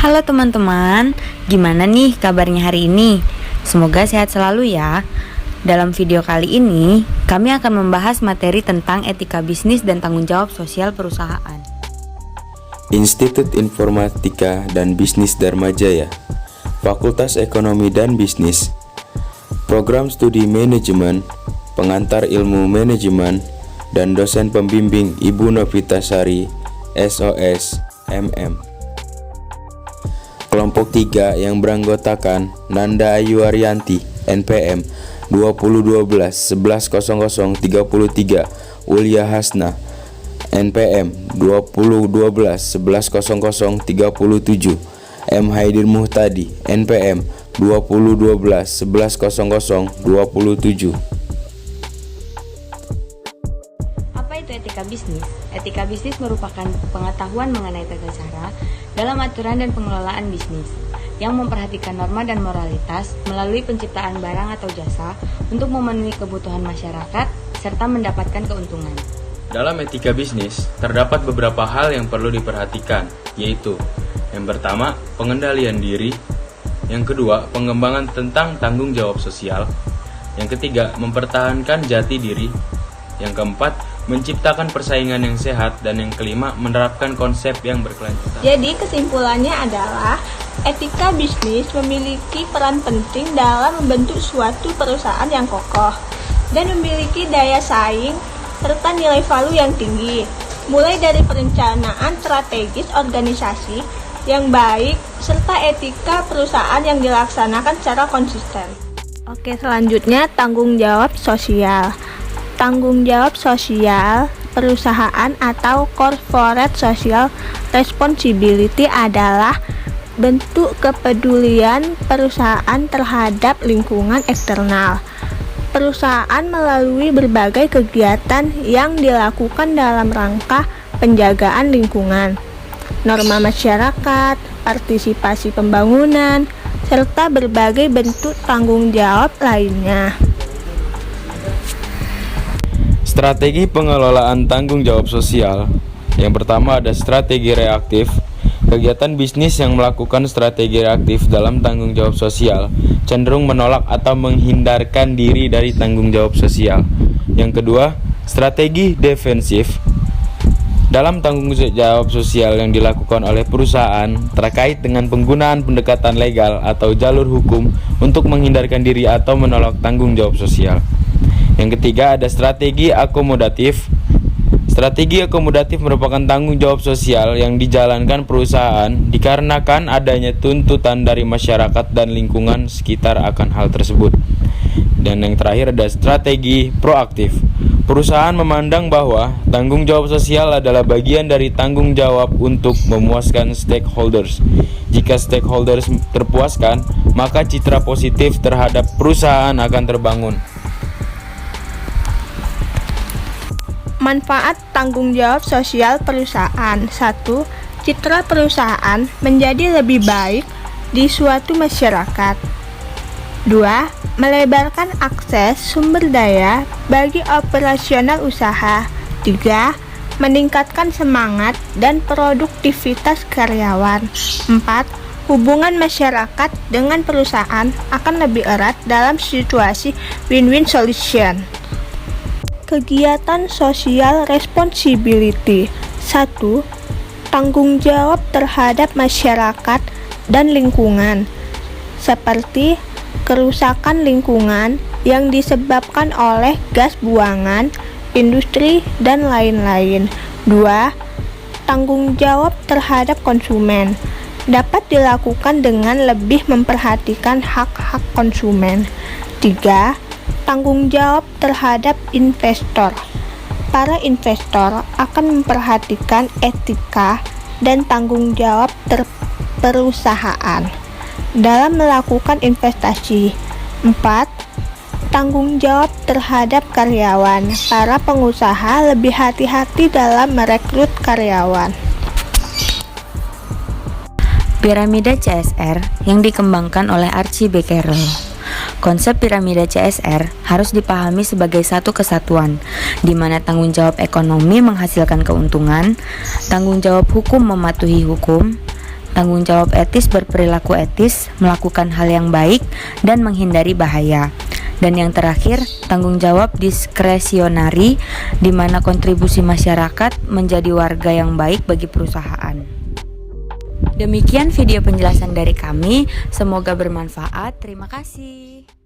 Halo teman-teman, gimana nih kabarnya hari ini? Semoga sehat selalu ya. Dalam video kali ini, kami akan membahas materi tentang etika bisnis dan tanggung jawab sosial perusahaan. Institut Informatika dan Bisnis Dharma Jaya, Fakultas Ekonomi dan Bisnis, Program Studi Manajemen, Pengantar Ilmu Manajemen, dan dosen pembimbing Ibu Novitasari, SOS, MM. Kelompok 3 yang beranggotakan Nanda Ayu Arianti, NPM 2012-110033, Ulia Hasna, NPM 2012-110037, M. Haidir Muhtadi, NPM 2012-110027. Apa itu etika bisnis? Etika bisnis merupakan pengetahuan mengenai tata cara dalam aturan dan pengelolaan bisnis yang memperhatikan norma dan moralitas melalui penciptaan barang atau jasa untuk memenuhi kebutuhan masyarakat serta mendapatkan keuntungan. Dalam etika bisnis, terdapat beberapa hal yang perlu diperhatikan, yaitu yang pertama, pengendalian diri, yang kedua, pengembangan tentang tanggung jawab sosial, yang ketiga, mempertahankan jati diri, yang keempat, menciptakan persaingan yang sehat, dan yang kelima, menerapkan konsep yang berkelanjutan. Jadi kesimpulannya adalah etika bisnis memiliki peran penting dalam membentuk suatu perusahaan yang kokoh dan memiliki daya saing serta nilai value yang tinggi, mulai dari perencanaan strategis organisasi yang baik serta etika perusahaan yang dilaksanakan secara konsisten. Oke, selanjutnya tanggung jawab sosial. Tanggung jawab sosial perusahaan atau corporate social responsibility adalah bentuk kepedulian perusahaan terhadap lingkungan eksternal. Perusahaan melalui berbagai kegiatan yang dilakukan dalam rangka penjagaan lingkungan, norma masyarakat, partisipasi pembangunan, serta berbagai bentuk tanggung jawab lainnya. Strategi pengelolaan tanggung jawab sosial. Yang pertama ada strategi reaktif. Kegiatan bisnis yang melakukan strategi reaktif dalam tanggung jawab sosial cenderung menolak atau menghindarkan diri dari tanggung jawab sosial. Yang kedua, strategi defensif. Dalam tanggung jawab sosial yang dilakukan oleh perusahaan terkait dengan penggunaan pendekatan legal atau jalur hukum untuk menghindarkan diri atau menolak tanggung jawab sosial. Yang ketiga ada strategi akomodatif. Strategi akomodatif merupakan tanggung jawab sosial yang dijalankan perusahaan dikarenakan adanya tuntutan dari masyarakat dan lingkungan sekitar akan hal tersebut. Dan yang terakhir ada strategi proaktif. Perusahaan memandang bahwa tanggung jawab sosial adalah bagian dari tanggung jawab untuk memuaskan stakeholders. Jika stakeholders terpuaskan, maka citra positif terhadap perusahaan akan terbangun. Manfaat tanggung jawab sosial perusahaan. 1. Citra perusahaan menjadi lebih baik di suatu masyarakat. 2. Melebarkan akses sumber daya bagi operasional usaha. 3. Meningkatkan semangat dan produktivitas karyawan. 4. Hubungan masyarakat dengan perusahaan akan lebih erat dalam situasi win-win solution. Kegiatan social responsibility. 1. Tanggung jawab terhadap masyarakat dan lingkungan, seperti kerusakan lingkungan yang disebabkan oleh gas buangan, industri, dan lain-lain. 2. Tanggung jawab terhadap konsumen dapat dilakukan dengan lebih memperhatikan hak-hak konsumen. 3. Tanggung jawab terhadap investor. Para investor akan memperhatikan etika dan tanggung jawab perusahaan dalam melakukan investasi. 4. Tanggung jawab terhadap karyawan. Para pengusaha lebih hati-hati dalam merekrut karyawan. Piramida CSR yang dikembangkan oleh Archie Becquerel. Konsep piramida CSR harus dipahami sebagai satu kesatuan, di mana tanggung jawab ekonomi menghasilkan keuntungan, tanggung jawab hukum mematuhi hukum, tanggung jawab etis berperilaku etis, melakukan hal yang baik, dan menghindari bahaya. Dan yang terakhir, tanggung jawab diskresionari, di mana kontribusi masyarakat menjadi warga yang baik bagi perusahaan. Demikian video penjelasan dari kami, semoga bermanfaat. Terima kasih.